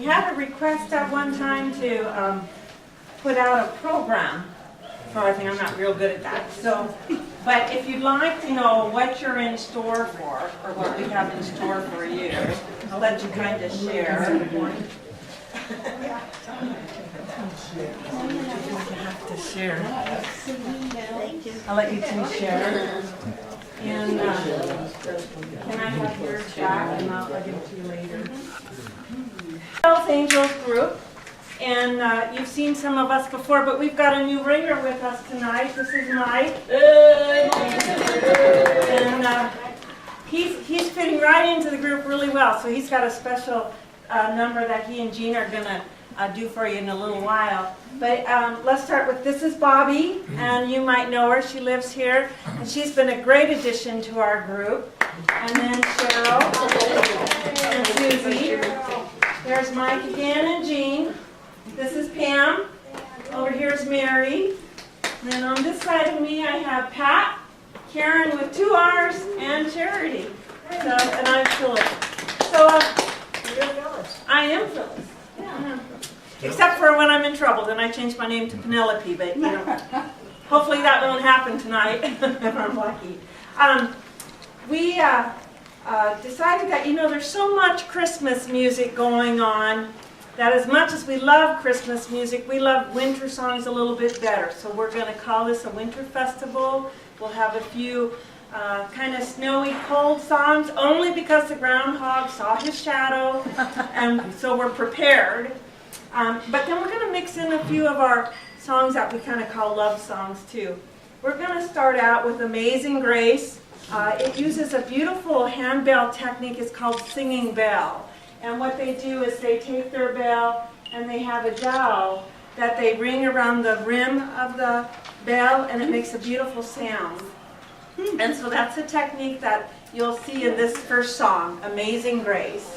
had a request at one time to put out a program for I think I'm not real good at that. So, but if you'd like to know what you're in store for, or what we have in store for you, I'll let you kind of share. Have to share. I'll let you two share. And can I have yours back, and I'll give it to you later. Hells Angels group, and you've seen some of us before, but we've got a new ringer with us tonight. This is Mike, and he's fitting right into the group really well. So he's got a special number that he and Jean are gonna do for you in a little while. But let's start with, this is Bobby, and you might know her. She lives here, and she's been a great addition to our group. And then Cheryl and Susie. There's Mike again and Jean. This is Pam. Over here is Mary. And then on this side of me, I have Pat, Karen with 2 R's, and Charity. So, and I'm Phyllis. So you're Phyllis. I am Phyllis. Yeah. Except for when I'm in trouble, then I change my name to Penelope. But you know, hopefully that won't happen tonight if I'm lucky. We decided that there's so much Christmas music going on that as much as we love Christmas music, we love winter songs a little bit better. So we're going to call this a winter festival. We'll have a few kind of snowy, cold songs, only because the groundhog saw his shadow, and so we're prepared. But then we're going to mix in a few of our songs that we kind of call love songs too. We're going to start out with Amazing Grace. It uses a beautiful hand bell technique. It's called singing bell. And what they do is they take their bell and they have a dowel that they ring around the rim of the bell, and it makes a beautiful sound. And so that's a technique that you'll see in this first song, Amazing Grace.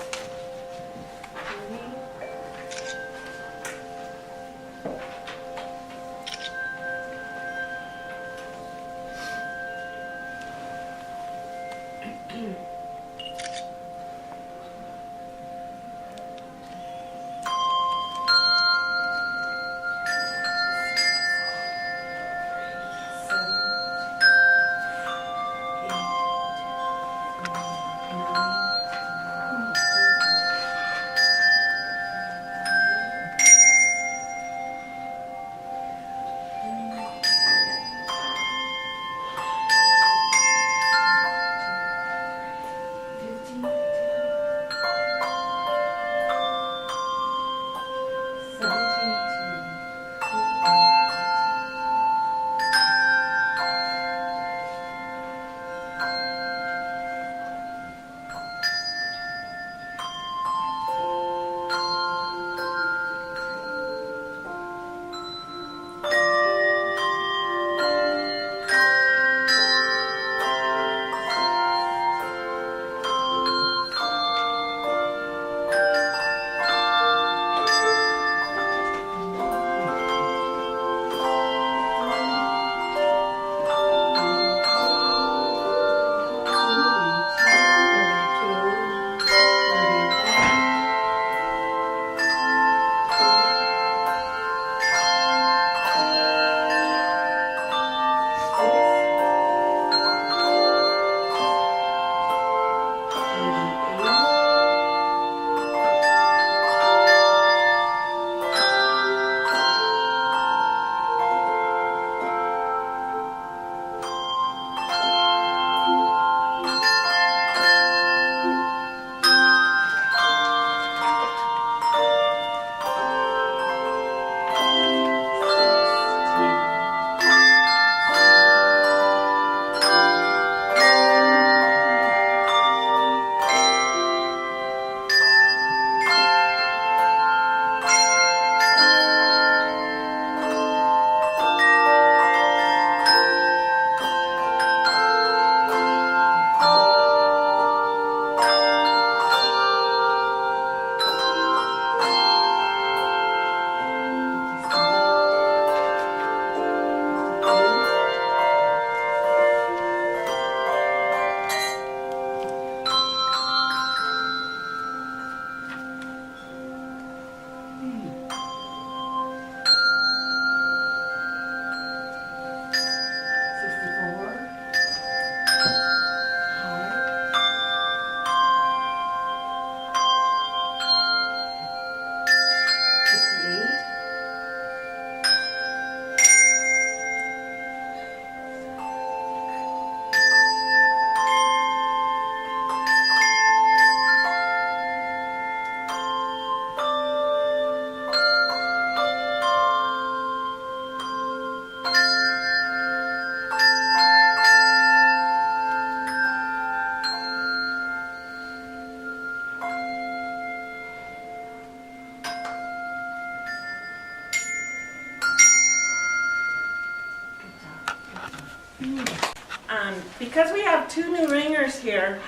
Because we have two new ringers here,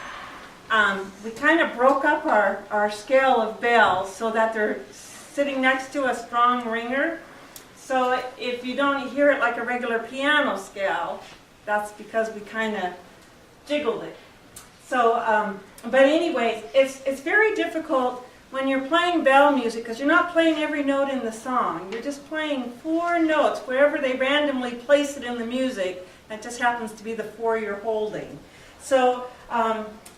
we kind of broke up our scale of bells so that they're sitting next to a strong ringer. So if you don't hear it like a regular piano scale, that's because we kind of jiggled it. So, but anyways, it's very difficult when you're playing bell music because you're not playing every note in the song. You're just playing 4 notes wherever they randomly place it in the music. That just happens to be the 4 you're holding. So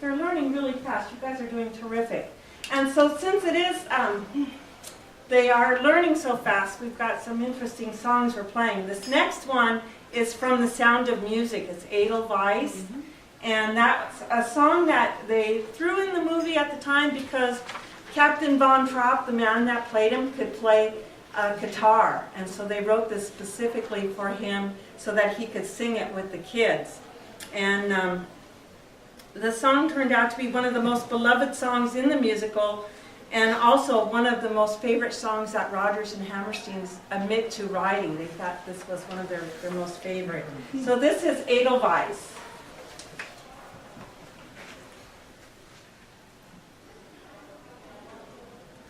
they're learning really fast. You guys are doing terrific. And so since it is, they are learning so fast, we've got some interesting songs we're playing. This next one is from The Sound of Music. It's Edelweiss. Mm-hmm. And that's a song that they threw in the movie at the time because Captain Von Trapp, the man that played him, could play guitar. And so they wrote this specifically for him so that he could sing it with the kids. And the song turned out to be one of the most beloved songs in the musical and also one of the most favorite songs that Rodgers and Hammerstein's admit to writing. They thought this was one of their most favorite. So this is Edelweiss.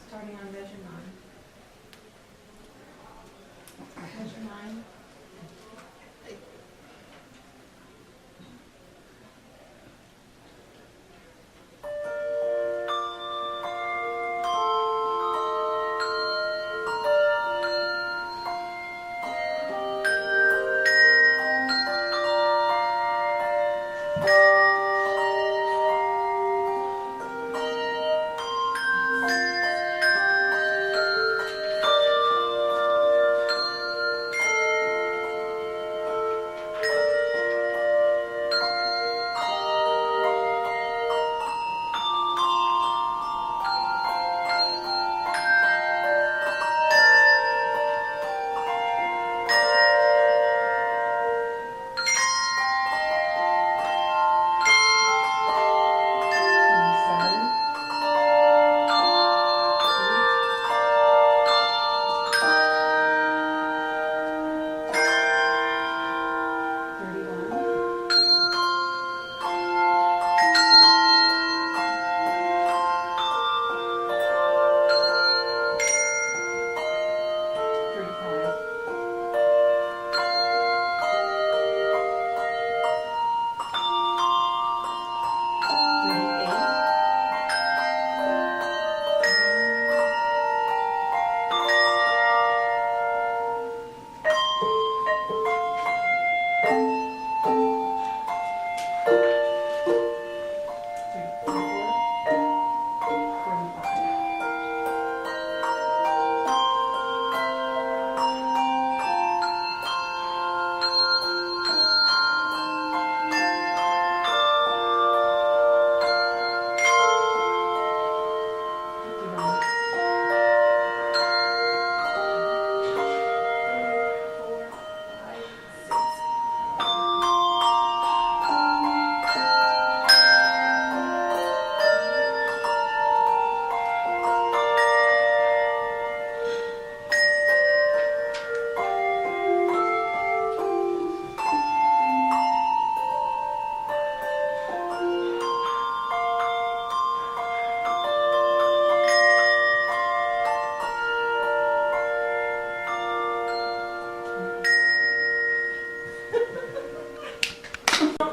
Starting on measure 9. Measure 9.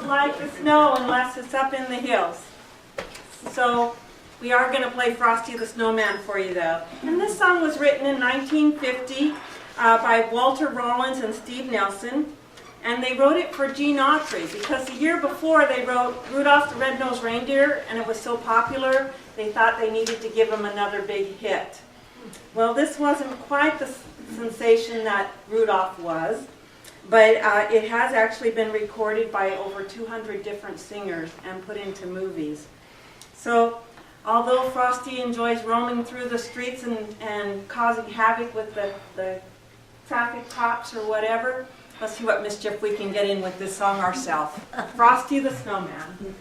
Like the snow unless it's up in the hills. So we are going to play Frosty the Snowman for you though. And this song was written in 1950 by Walter Rollins and Steve Nelson. And they wrote it for Gene Autry because the year before they wrote Rudolph the Red-Nosed Reindeer and it was so popular they thought they needed to give him another big hit. Well, this wasn't quite the sensation that Rudolph was. But it has actually been recorded by over 200 different singers and put into movies. So although Frosty enjoys roaming through the streets and causing havoc with the traffic cops or whatever, let's see what mischief we can get in with this song ourselves. Frosty the Snowman.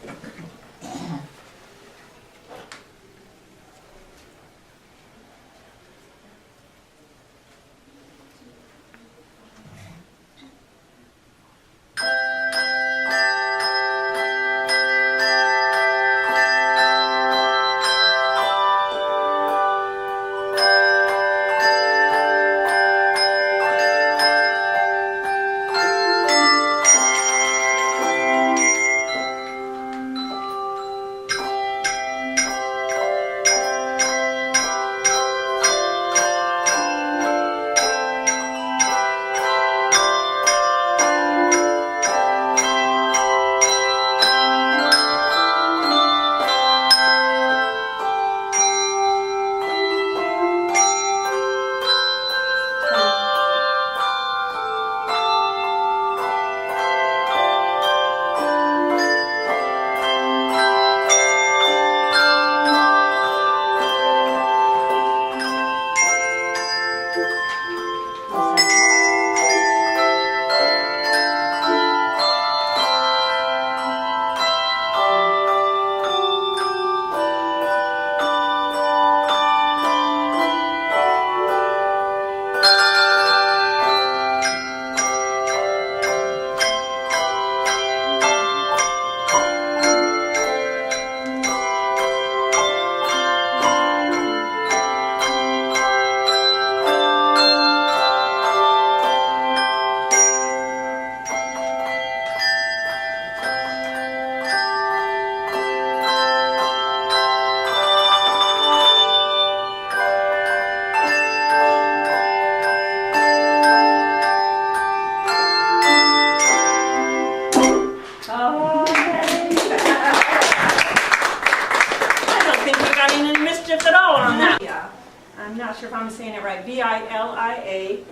not sure if I'm saying it right, Villa.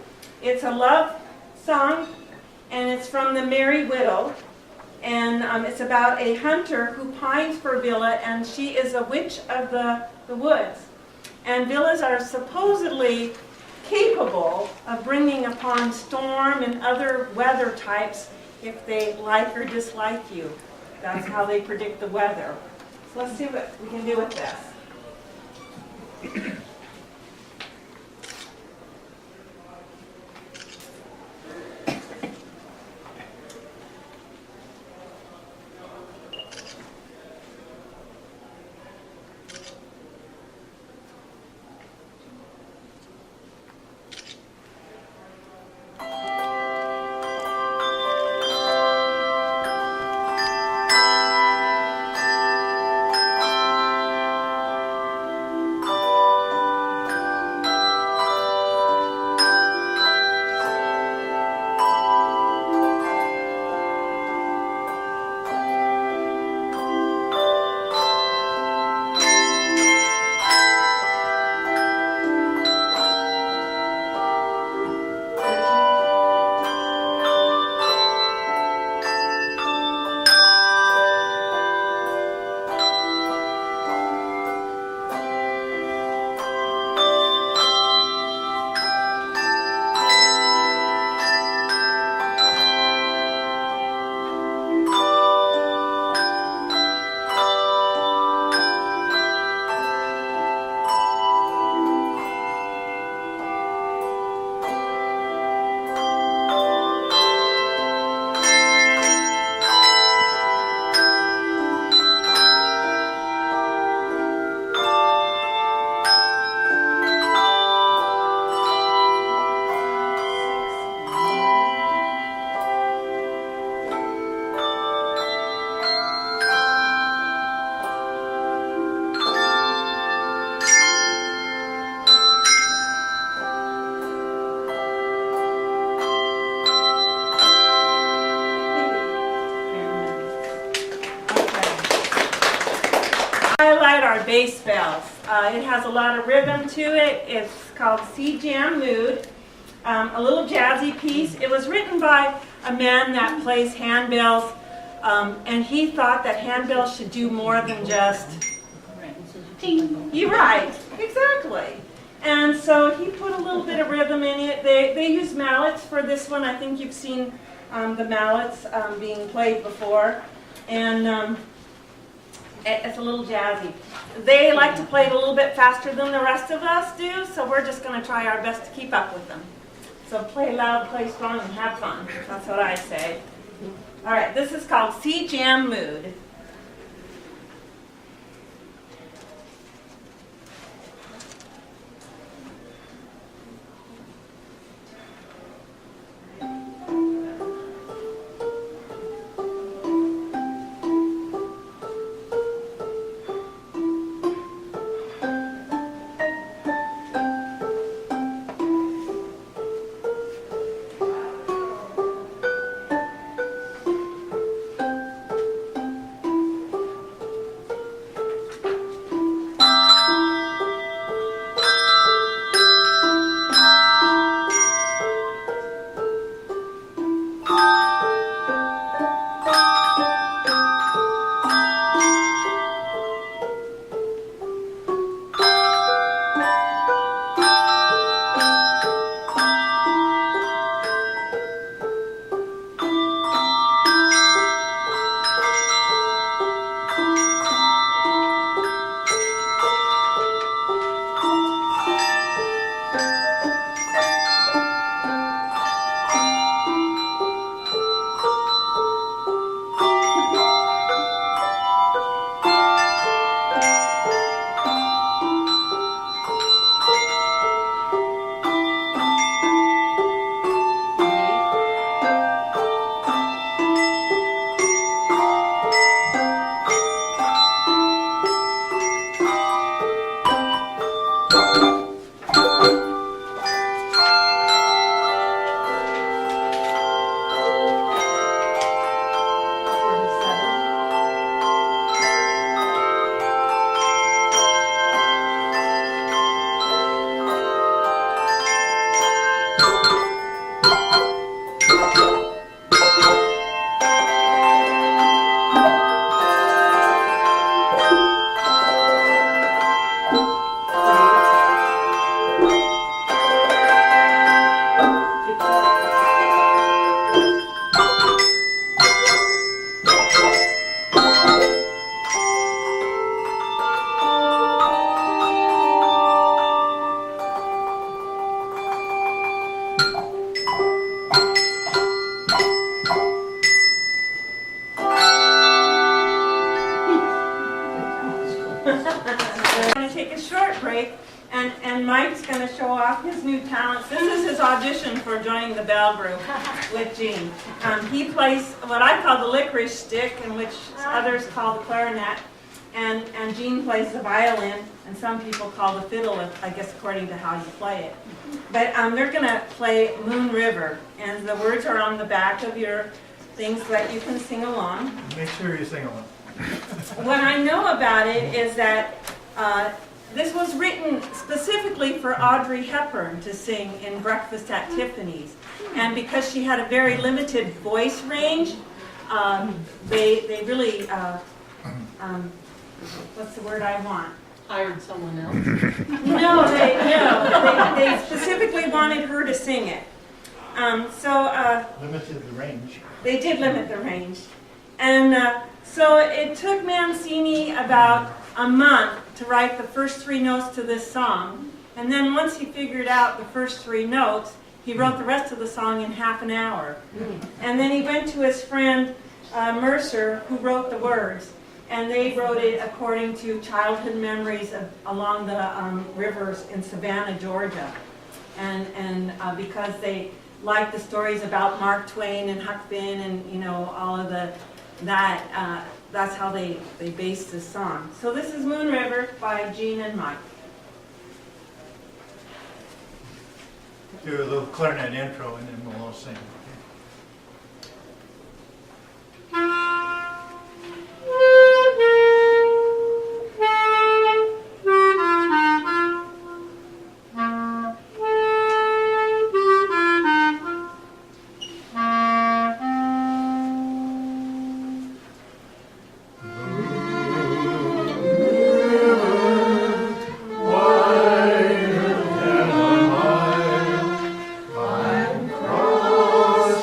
It's a love song, and it's from the Merry Widow. And it's about a hunter who pines for Villa, and she is a witch of the woods. And villas are supposedly capable of bringing upon storm and other weather types if they like or dislike you. That's how they predict the weather. So let's see what we can do with this. Highlight our bass bells. It has a lot of rhythm to it. It's called C Jam Mood. A little jazzy piece. It was written by a man that plays handbells, and he thought that handbells should do more than just ting. You're right, exactly. And so he put a little bit of rhythm in it. They use mallets for this one. I think you've seen the mallets being played before. And it's a little jazzy. They like to play it a little bit faster than the rest of us do, so we're just going to try our best to keep up with them. So play loud, play strong, and have fun. That's what I say. All right, this is called C Jam Mood. going to show off his new talents. This is his audition for joining the Bell Group with Gene. He plays what I call the licorice stick, and which others call the clarinet. And Gene plays the violin, and some people call the fiddle, I guess according to how you play it. But they're going to play Moon River, and the words are on the back of your things so that you can sing along. Make sure you sing along. What I know about it is that this was written specifically for Audrey Hepburn to sing in Breakfast at Tiffany's. And because she had a very limited voice range, they really, what's the word I want? Hired someone else? No, they specifically wanted her to sing it. Limited the range. They did limit the range. And so it took Mancini about a month to write the first 3 notes to this song. And then once he figured out the first 3 notes, he wrote the rest of the song in half an hour. And then he went to his friend Mercer, who wrote the words. And they wrote it according to childhood memories along the rivers in Savannah, Georgia. And because they liked the stories about Mark Twain and Huck Finn and, you know, all of that's how they based this song. So this is Moon River by Gene and Mike. Do a little clarinet intro and then we'll all sing. Cross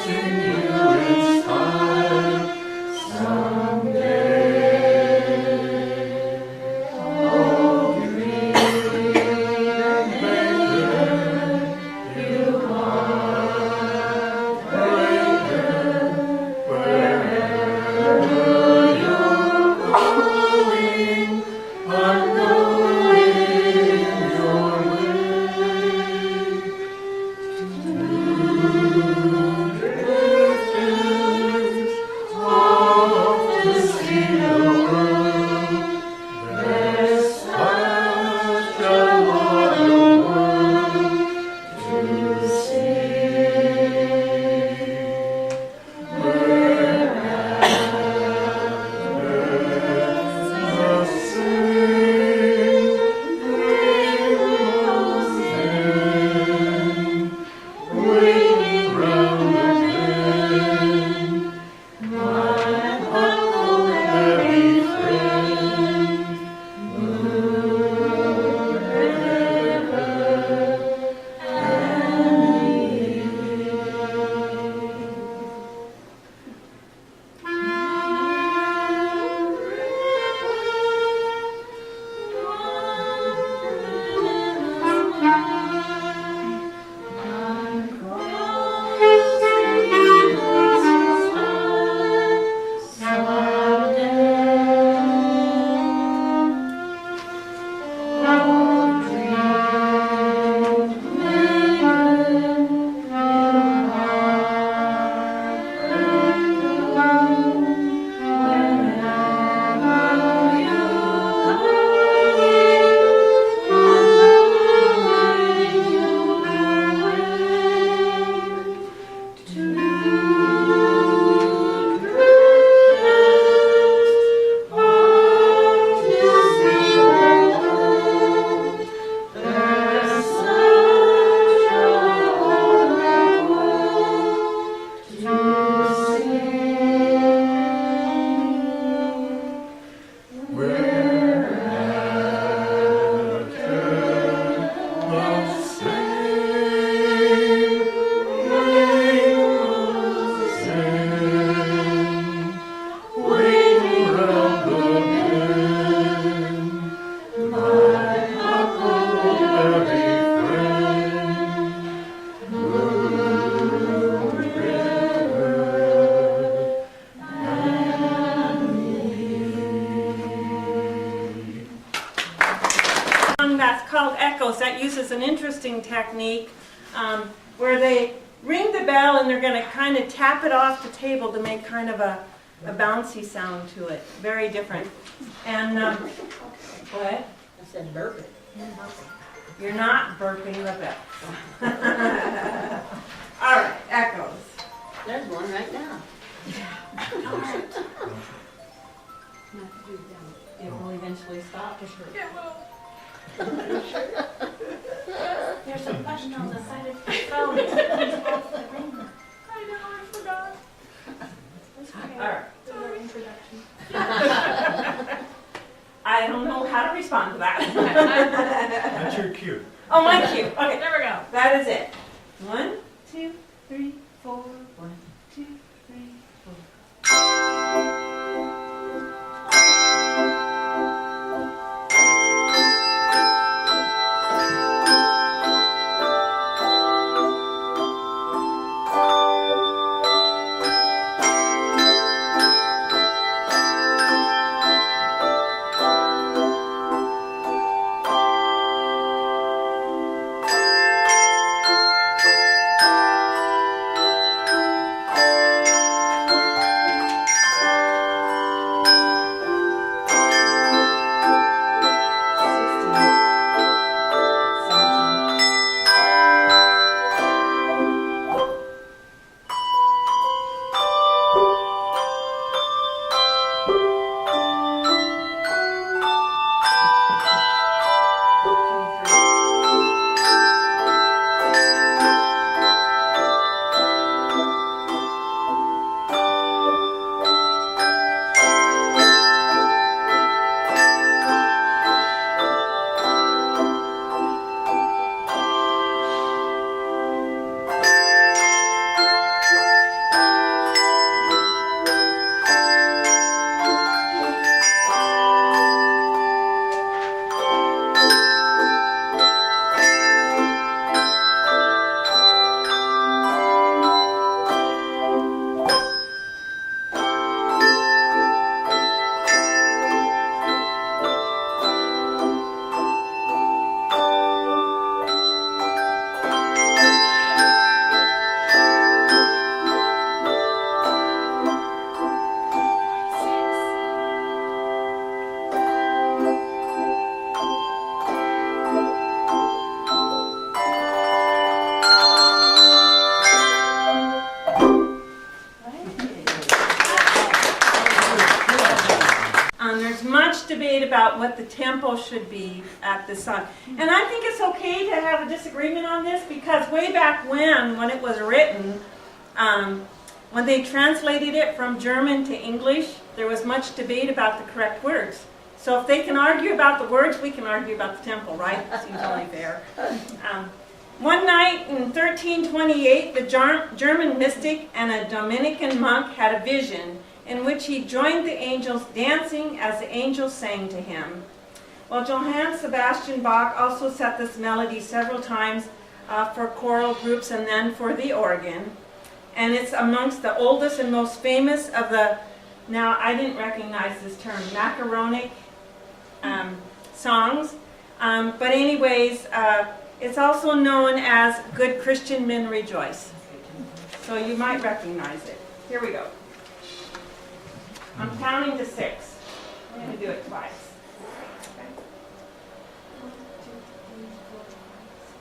uses an interesting technique where they ring the bell and they're going to kind of tap it off the table to make kind of a bouncy sound to it. Very different. And what? I said burp it. You're not burping the bell. All right, echoes. There's one right now. It will eventually stop. There's a button on the side of your phone. It turns off the ringer. I know, I forgot. That's okay. All right. It's a little introduction. I don't know how to respond to that. That's your cue. Oh, my cue. Okay, There we go. that is it. 1, 2, 3, 4. 1, 2, 3, 4. There's much debate about what the tempo should be at this song. And I think it's okay to have a disagreement on this because way back when it was written, when they translated it from German to English, there was much debate about the correct words. So if they can argue about the words, we can argue about the tempo, right? Seems only fair. One night in 1328, the German mystic and a Dominican monk had a vision in which he joined the angels dancing as the angels sang to him. Well, Johann Sebastian Bach also set this melody several times for choral groups and then for the organ. And it's amongst the oldest and most famous of the, now I didn't recognize this term, macaronic songs. But anyways, it's also known as Good Christian Men Rejoice. So you might recognize it. Here we go. I'm counting to 6. I'm going to do it twice. Okay. 1, 2, 3, 4, 5, 6.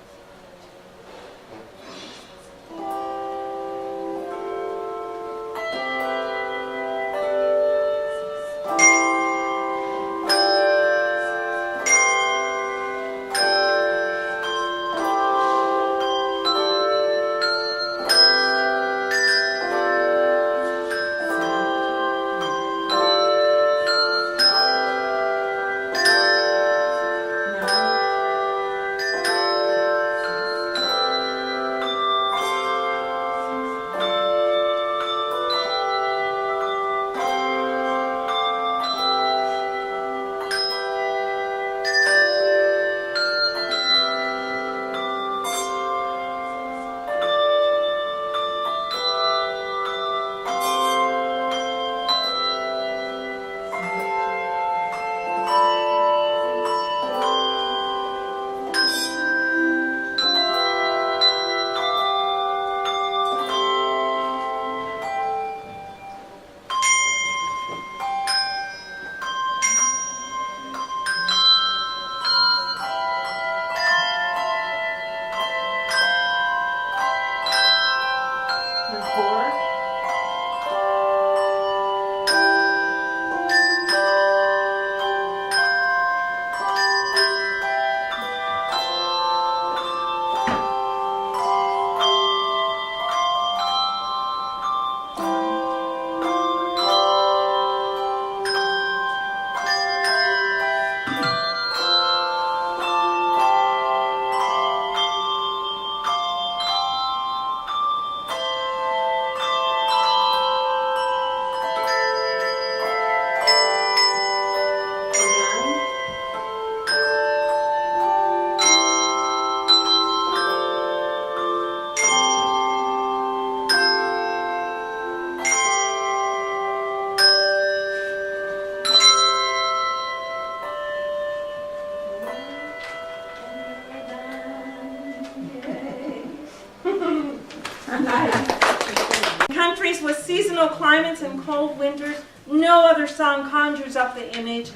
Countries with seasonal climates and cold winters, no other song conjures up the image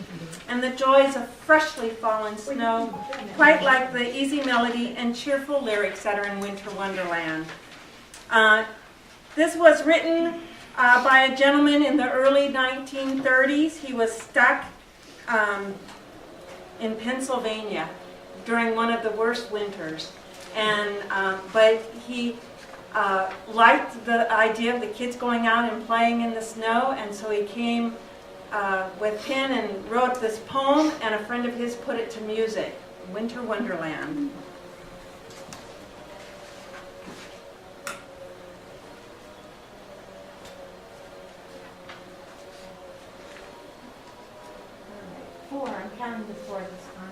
and the joys of freshly fallen snow, quite like the easy melody and cheerful lyrics that are in Winter Wonderland. This was written by a gentleman in the early 1930s. He was stuck in Pennsylvania during one of the worst winters, and but he liked the idea of the kids going out and playing in the snow, and so he came with pen and wrote this poem, and a friend of his put it to music, Winter Wonderland. Four, I'm counting to four this time.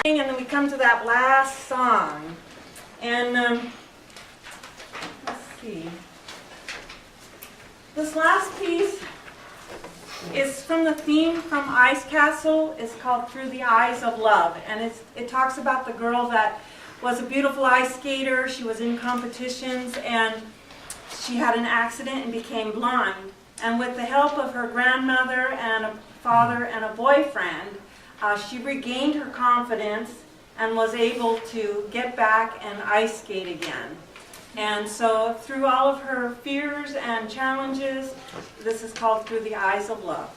And then we come to that last song, and let's see. This last piece is from the theme from Ice Castle. It's called Through the Eyes of Love, and it talks about the girl that was a beautiful ice skater. She was in competitions, and she had an accident and became blind. And with the help of her grandmother and a father and a boyfriend, she regained her confidence and was able to get back and ice skate again. And so through all of her fears and challenges, this is called Through the Eyes of Love.